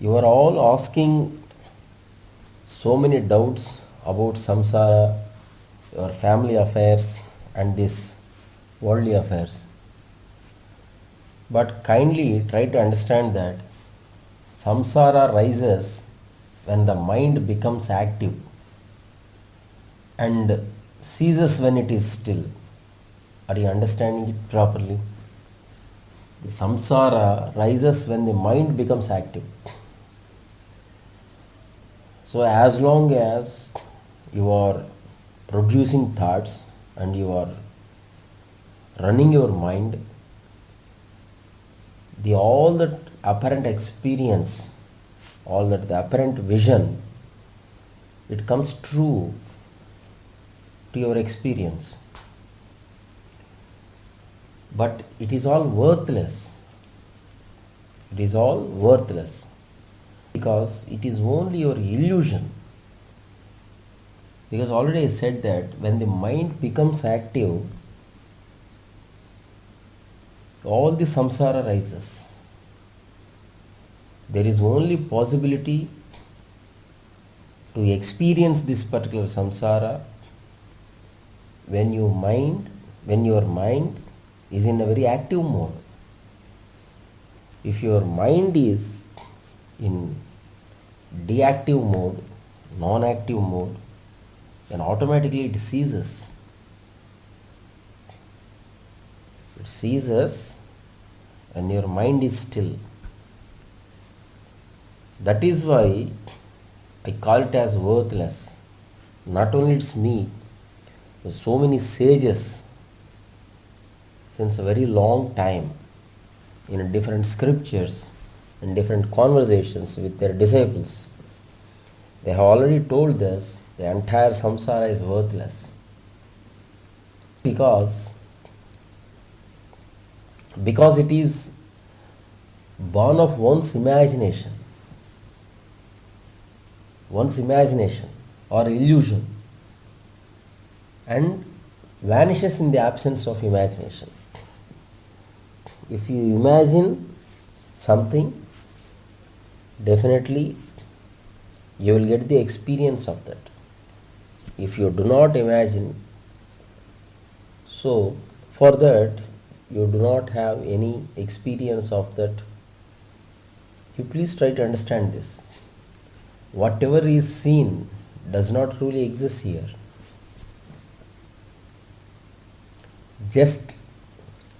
You are all asking so many doubts about samsara, your family affairs, and this worldly affairs. But kindly try to understand that samsara rises when the mind becomes active and ceases when it is still. Are you understanding it properly? The samsara rises when the mind becomes active. So, as long as you are producing thoughts and you are running your mind, the all that apparent experience, all that the apparent vision, it comes true to your experience. But it is all worthless. It is all worthless because it is only your illusion. Because already I said that when the mind becomes active, all the samsara rises. There is only possibility to experience this particular samsara when your mind is in a very active mode. If your mind is in deactive mode, non-active mode, then automatically it ceases. It ceases when your mind is still. That is why I call it as worthless. Not only it's me, but so many sages since a very long time in different scriptures and different conversations with their disciples. They have already told us the entire samsara is worthless because it is born of one's imagination or illusion and vanishes in the absence of imagination. If you imagine something, definitely you will get the experience of that. If you do not imagine, so for that you do not have any experience of that. You please try to understand this. Whatever is seen does not truly exist here. Just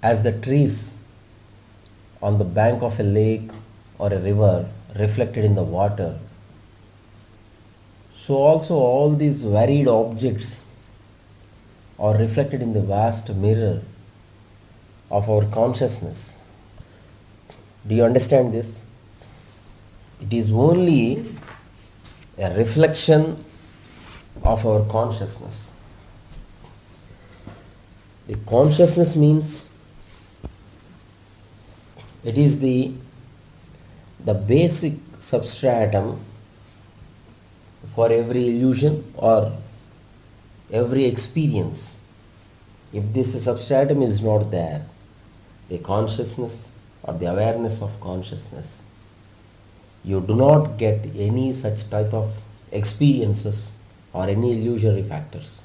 as the trees on the bank of a lake or a river reflected in the water, so also all these varied objects are reflected in the vast mirror of our consciousness. Do you understand this? It is only a reflection of our consciousness. The consciousness means it is the basic substratum for every illusion or every experience. If this substratum is not there, the consciousness or the awareness of consciousness, you do not get any such type of experiences or any illusory factors.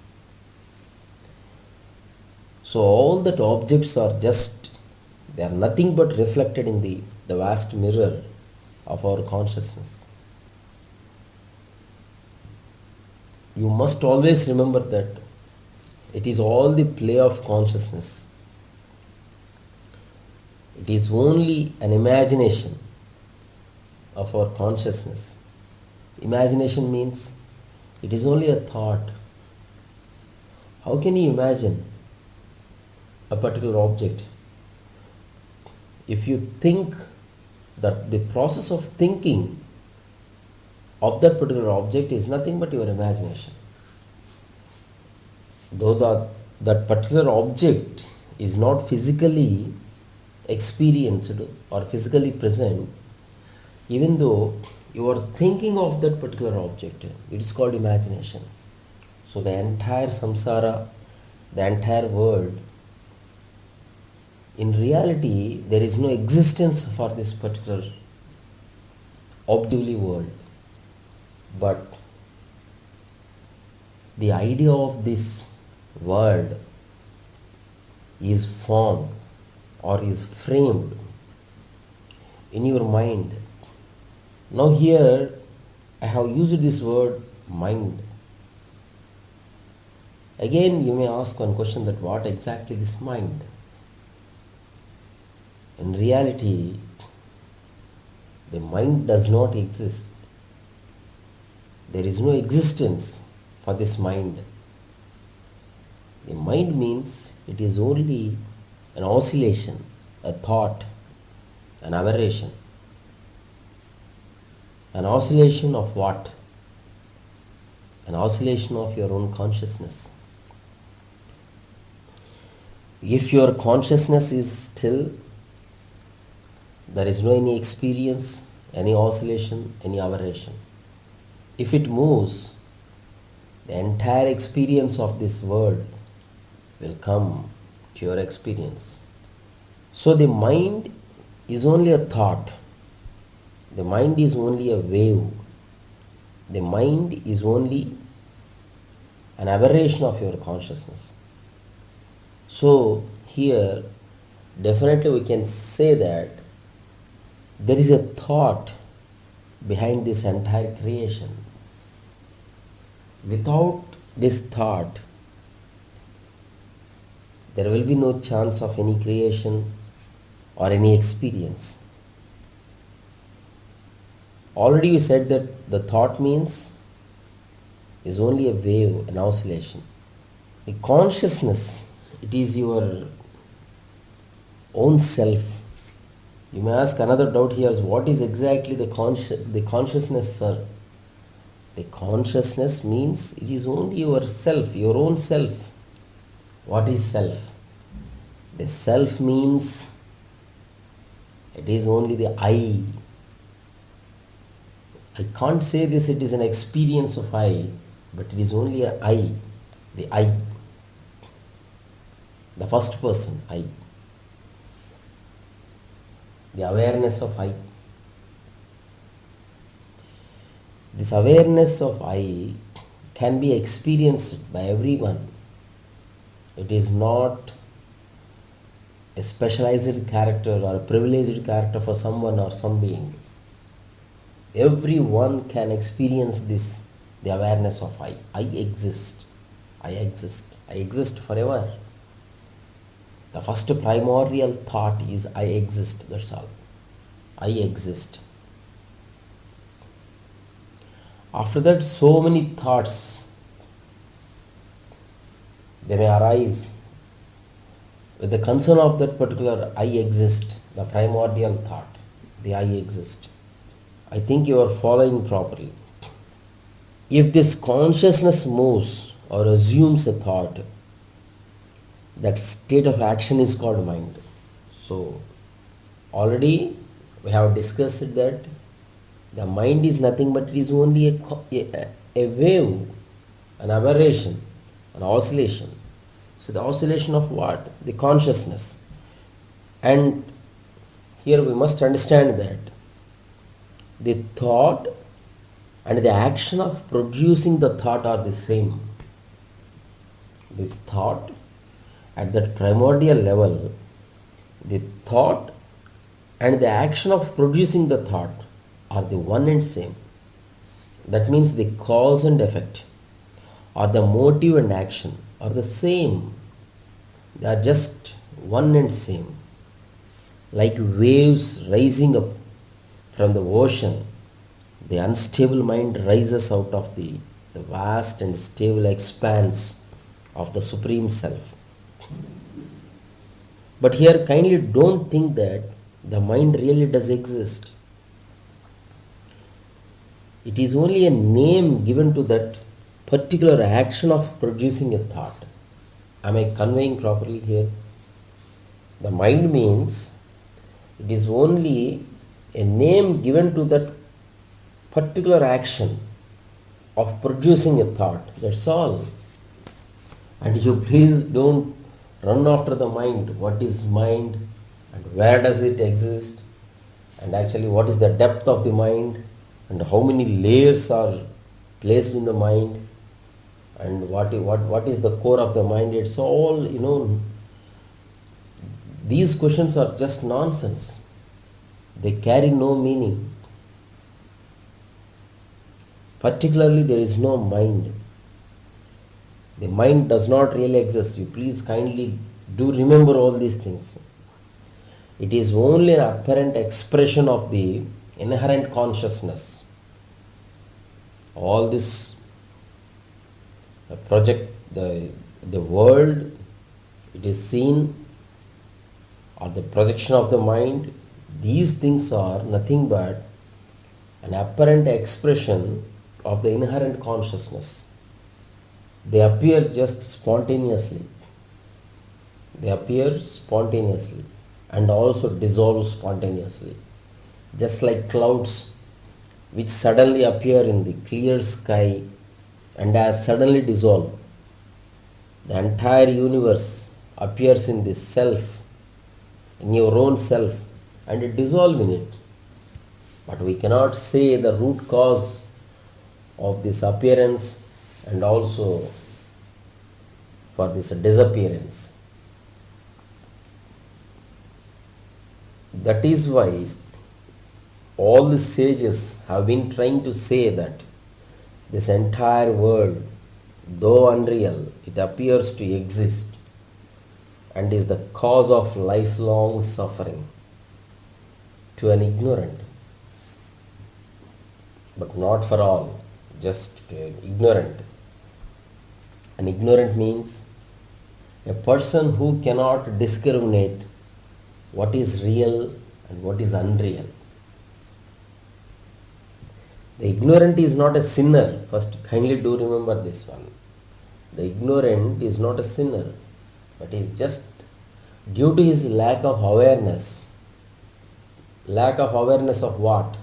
So all that objects are just, they are nothing but reflected in the vast mirror of our consciousness. You must always remember that it is all the play of consciousness. It is only an imagination of our consciousness. Imagination means it is only a thought. How can you imagine a particular object? If you think that the process of thinking of that particular object is nothing but your imagination. Though that particular object is not physically experienced or physically present, even though you are thinking of that particular object, it is called imagination. So the entire samsara, the entire world, in reality there is no existence for this particular objectively world, but the idea of this world is formed or is framed in your mind. Now, here I have used this word mind. Again, you may ask one question, that what exactly is mind? In reality, the mind does not exist. There is no existence for this mind. The mind means it is only an oscillation, a thought, an aberration. An oscillation of what? An oscillation of your own consciousness. If your consciousness is still, there is no any experience, any oscillation, any aberration. If it moves, the entire experience of this world will come to your experience. So the mind is only a thought. The mind is only a wave. The mind is only an aberration of your consciousness. So here definitely we can say that there is a thought behind this entire creation. Without this thought, there will be no chance of any creation or any experience. Already we said that the thought means is only a wave, an oscillation. The consciousness, it is your own self. You may ask another doubt here, is what is exactly the consciousness, sir? The consciousness means it is only your self, your own self. What is self? The self means it is only the I. I can't say this, it is an experience of I, but it is only a I, the I, the first person, I, the awareness of I. This awareness of I can be experienced by everyone. It is not a specialized character or a privileged character for someone or some being. Everyone can experience this, the awareness of I. I exist. I exist. I exist forever. The first primordial thought is I exist. That's all. I exist. After that, so many thoughts, they may arise with the concern of that particular I exist, the primordial thought, the I exist. I think you are following properly. If this consciousness moves or assumes a thought, that state of action is called mind. So, already we have discussed that the mind is nothing but it is only a wave, an aberration, an oscillation. So the oscillation of what? The consciousness. And here we must understand that the thought and the action of producing the thought are the same. The thought at that primordial level, the thought and the action of producing the thought are the one and same. That means the cause and effect or the motive and action are the same. They are just one and same. Like waves rising up from the ocean, the unstable mind rises out of the vast and stable expanse of the Supreme Self. But here kindly don't think that the mind really does exist. It is only a name given to that particular action of producing a thought. Am I conveying properly here? The mind means it is only a name given to that particular action of producing a thought. That's all. And you please don't run after the mind. What is mind and where does it exist? And actually what is the depth of the mind? and how many layers are placed in the mind, and what is the core of the mind. It's all, these questions are just nonsense. They carry no meaning. Particularly, there is no mind. The mind does not really exist. You please kindly do remember all these things. It is only an apparent expression of the inherent consciousness. All this the world, it is seen, or the projection of the mind. These things are nothing but an apparent expression of the inherent consciousness. They appear just spontaneously. They appear spontaneously and also dissolve spontaneously. Just like clouds which suddenly appear in the clear sky and as suddenly dissolve. The entire universe appears in the self, in your own self, and it dissolves in it. But we cannot say the root cause of this appearance and also for this disappearance. That is why all the sages have been trying to say that this entire world, though unreal, it appears to exist and is the cause of lifelong suffering to an ignorant, but not for all, just to an ignorant. An ignorant means a person who cannot discriminate what is real and what is unreal. The ignorant is not a sinner. First, kindly do remember this one. The ignorant is not a sinner, but is just due to his lack of awareness. Lack of awareness of what?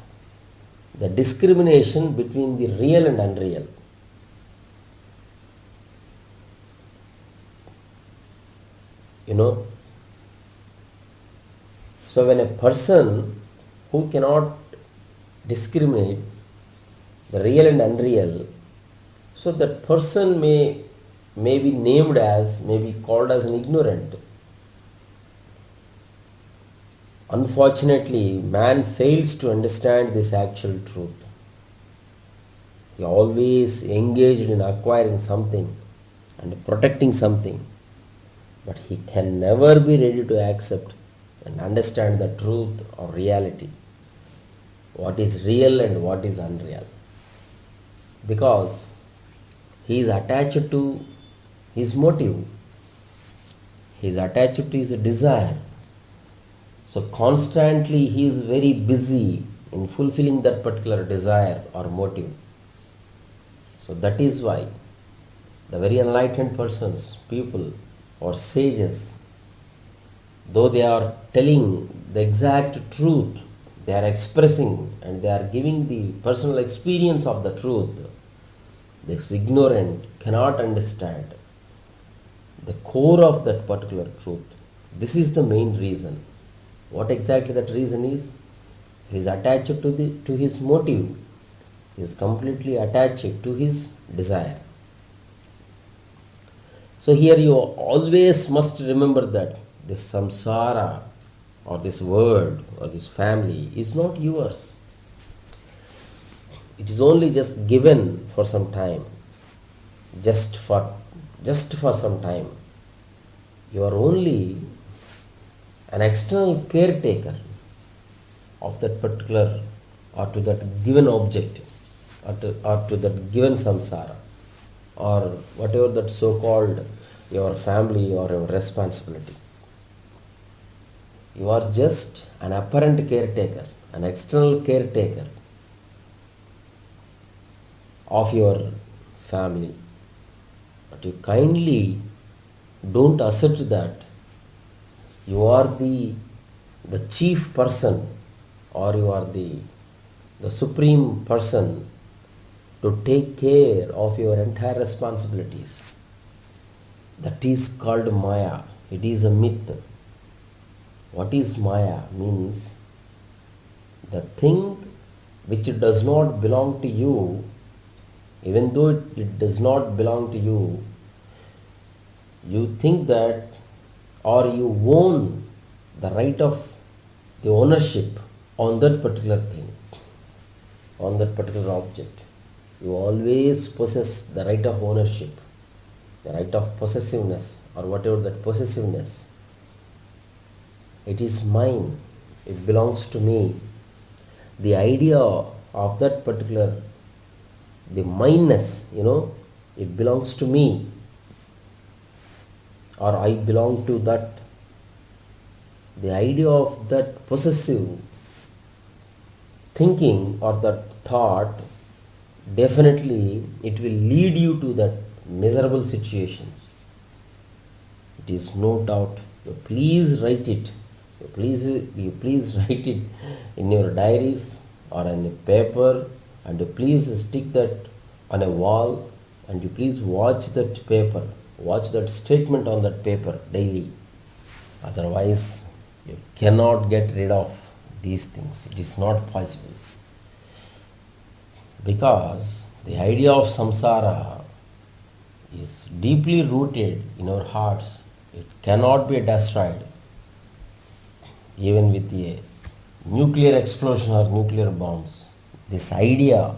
The discrimination between the real and unreal. So when a person who cannot discriminate the real and unreal, so that person may be named as, may be called as an ignorant. Unfortunately, man fails to understand this actual truth. He always engaged in acquiring something and protecting something, but he can never be ready to accept and understand the truth or reality, what is real and what is unreal, because he is attached to his motive, he is attached to his desire. So constantly he is very busy in fulfilling that particular desire or motive. So that is why the very enlightened persons, people or sages, though they are telling the exact truth, they are expressing and they are giving the personal experience of the truth, this ignorant cannot understand the core of that particular truth. This is the main reason. What exactly that reason is? He is attached to his motive. He is completely attached to his desire. So here you always must remember that this samsara or this world or this family is not yours. It is only just given for some time. Just for some time. You are only an external caretaker of that particular or to that given object or to that given samsara or whatever that so-called your family or your responsibility. You are just an apparent caretaker, an external caretaker of your family. But you kindly don't assert that you are the chief person or you are the supreme person to take care of your entire responsibilities. That is called Maya. It is a myth. What is Maya? Means the thing which does not belong to you, even though it does not belong to you, you think that, or you own the right of the ownership on that particular thing, on that particular object. You always possess the right of ownership, the right of possessiveness, or whatever that possessiveness. It is mine, it belongs to me. The idea of that particular, the mineness, it belongs to me, or I belong to that. The idea of that possessive thinking or that thought, definitely it will lead you to that miserable situations. It is no doubt. You please write it. You please write it in your diaries or on a paper, and you please stick that on a wall, and you please watch that paper, watch that statement on that paper daily. Otherwise, you cannot get rid of these things. It is not possible. Because the idea of samsara is deeply rooted in our hearts. It cannot be destroyed even with a nuclear explosion or nuclear bombs. This idea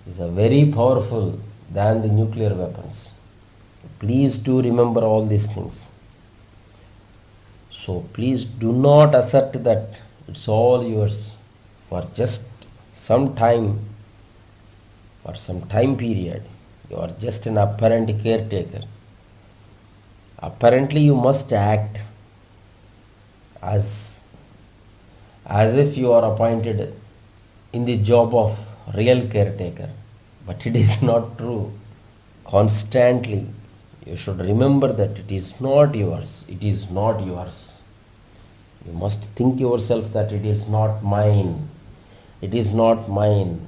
is a very powerful than the nuclear weapons. Please do remember all these things. So please do not assert that it's all yours for just some time, for some time period. You are just an apparent caretaker. Apparently you must act as if you are appointed in the job of real caretaker, but it is not true. Constantly you should remember that it is not yours. It is not yours. You must think yourself that it is not mine. It is not mine.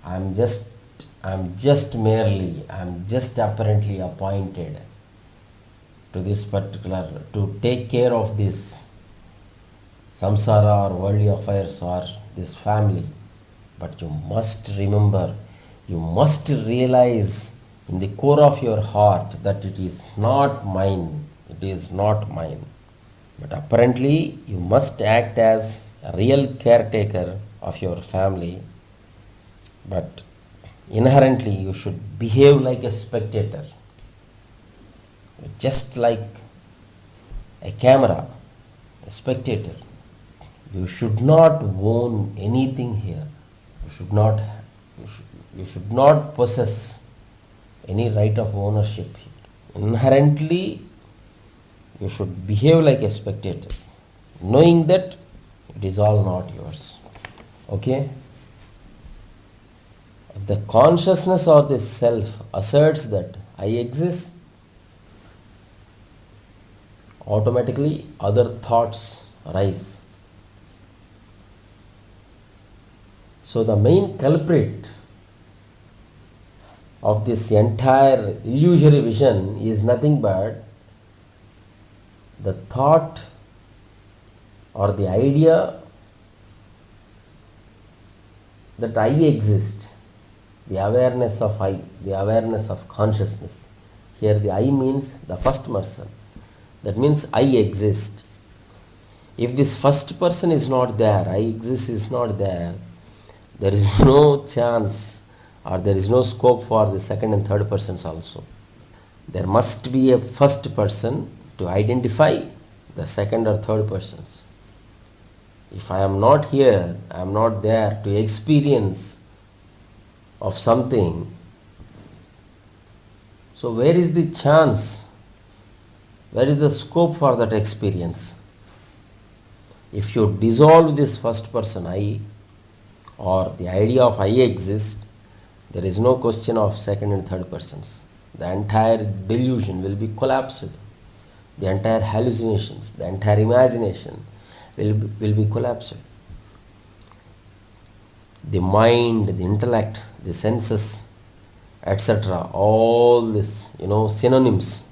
I'm just apparently appointed to this particular, to take care of this samsara or worldly affairs or this family. But you must remember, you must realize in the core of your heart that it is not mine. It is not mine. But apparently you must act as a real caretaker of your family, but inherently you should behave like a spectator, just like a camera, a spectator. You should not own anything here. You should not possess any right of ownership here. Inherently you should behave like a spectator, knowing that it is all not yours. Okay? If the consciousness or the self asserts that I exist, automatically other thoughts arise. So the main culprit of this entire illusory vision is nothing but the thought or the idea that I exist, the awareness of I, the awareness of consciousness. Here the I means the first person. That means I exist. If this first person is not there, I exist is not there, there is no chance or there is no scope for the second and third persons also. There must be a first person to identify the second or third persons. If I am not here, I am not there to experience of something, so where is the chance? Where is the scope for that experience? If you dissolve this first person I, or the idea of I exist, there is no question of second and third persons. The entire delusion will be collapsed. The entire hallucinations, the entire imagination will be collapsed. The mind, the intellect, the senses, etc., all this, synonyms.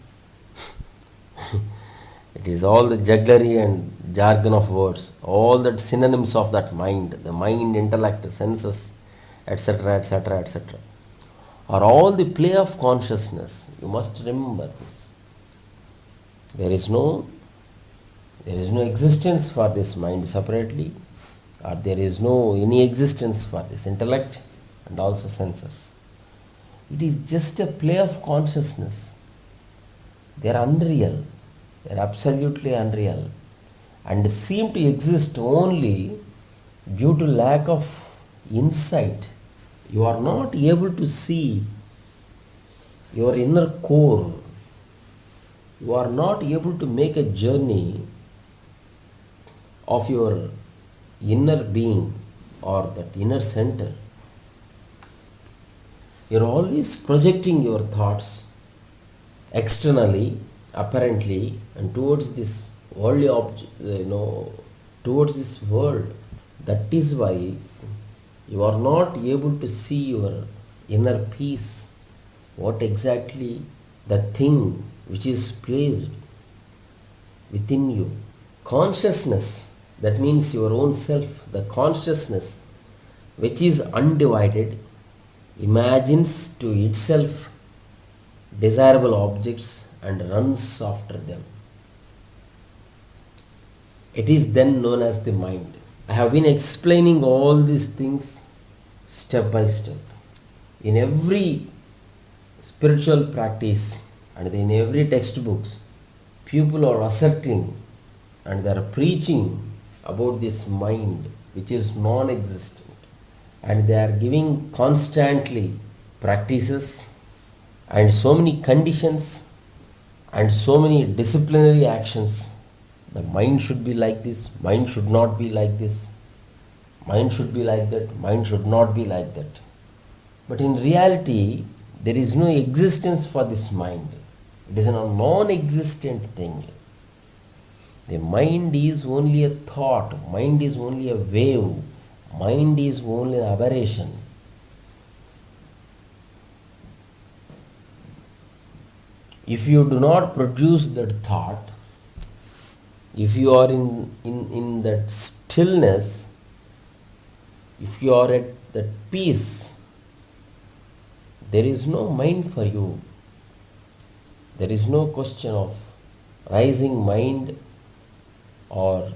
It is all the jugglery and jargon of words, all that synonyms of that mind, the mind, intellect, senses, etc., etc., etc., are all the play of consciousness. You must remember this. There is no existence for this mind separately, or there is no any existence for this intellect and also senses. It is just a play of consciousness. They are unreal. They are absolutely unreal and seem to exist only due to lack of insight. You are not able to see your inner core. You are not able to make a journey of your inner being or that inner center. You are always projecting your thoughts externally, apparently, and towards this worldly towards this world. That is why you are not able to see your inner peace, what exactly the thing which is placed within you. Consciousness, that means your own self, the consciousness which is undivided, imagines to itself desirable objects and runs after them. It is then known as the mind. I have been explaining all these things step by step. In every spiritual practice and in every textbooks, people are asserting and they are preaching about this mind which is non-existent, and they are giving constantly practices and so many conditions and so many disciplinary actions. The mind should be like this, mind should not be like this, mind should be like that, mind should not be like that. But in reality, there is no existence for this mind. It is a non-existent thing. The mind is only a thought, mind is only a wave, mind is only an aberration. If you do not produce that thought, if you are in that stillness, if you are at that peace, there is no mind for you. There is no question of rising mind or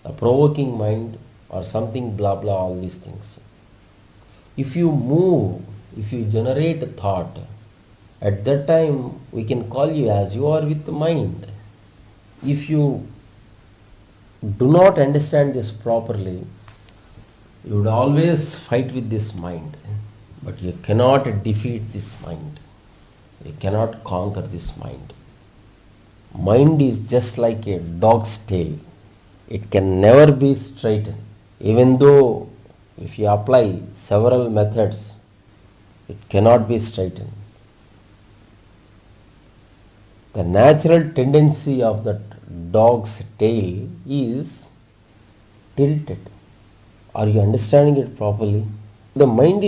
a provoking mind or something blah blah, all these things. If you move, if you generate a thought, at that time we can call you as you are with the mind. If you do not understand this properly, you would always fight with this mind, but you cannot defeat this mind. You cannot conquer this mind. Mind is just like a dog's tail. It can never be straightened. Even though if you apply several methods, it cannot be straightened. The natural tendency of that dog's tail is tilted. Are you understanding it properly? The mind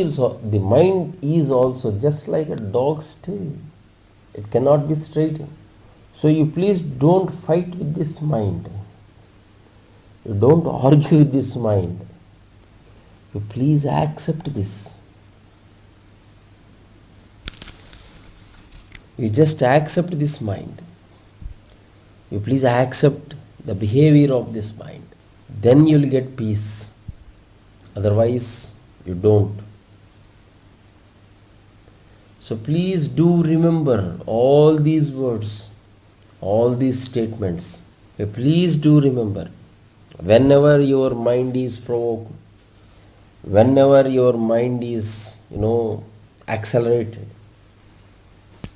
is also just like a dog's tail. It cannot be straightened. So you please don't fight with this mind. You don't argue with this mind. You please accept this. You just accept this mind. You please accept the behavior of this mind. Then you will get peace. Otherwise, you don't. So please do remember all these words, all these statements. Please do remember. Whenever your mind is provoked, whenever your mind is, accelerated,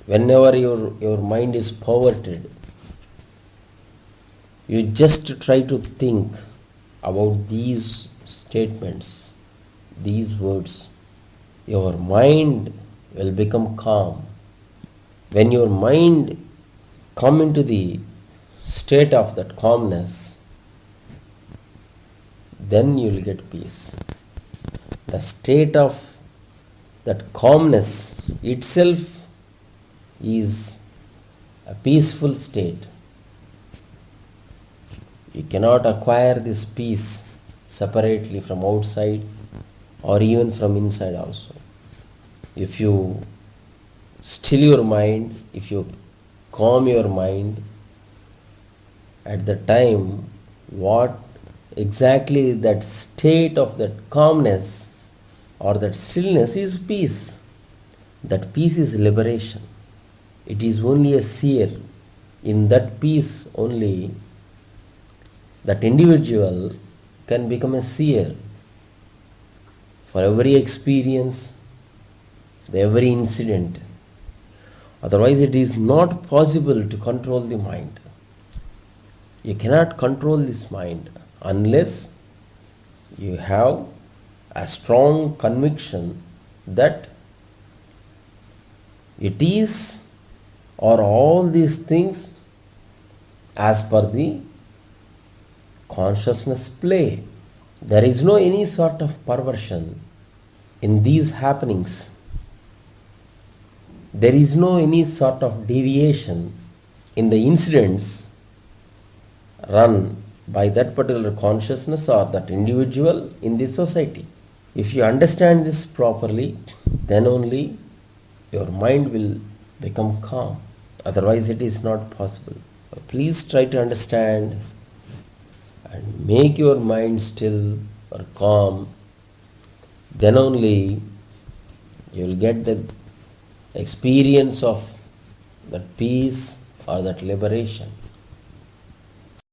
whenever your mind is perverted, you just try to think about these statements, these words. Your mind will become calm. When your mind come into the state of that calmness, then you will get peace. The state of that calmness itself is a peaceful state. You cannot acquire this peace separately from outside or even from inside also. If you still your mind, if you calm your mind, at the time, what exactly that state of that calmness or that stillness is peace. That peace is liberation. It is only a seer. In that peace only, that individual can become a seer for every experience, every incident. Otherwise, it is not possible to control the mind. You cannot control this mind unless you have a strong conviction that it is or all these things as per the consciousness play. There is no any sort of perversion in these happenings. There is no any sort of deviation in the incidents run by that particular consciousness or that individual in the society. If you understand this properly, then only your mind will become calm. Otherwise, it is not possible. Please try to understand and make your mind still or calm. Then only you will get the experience of that peace or that liberation.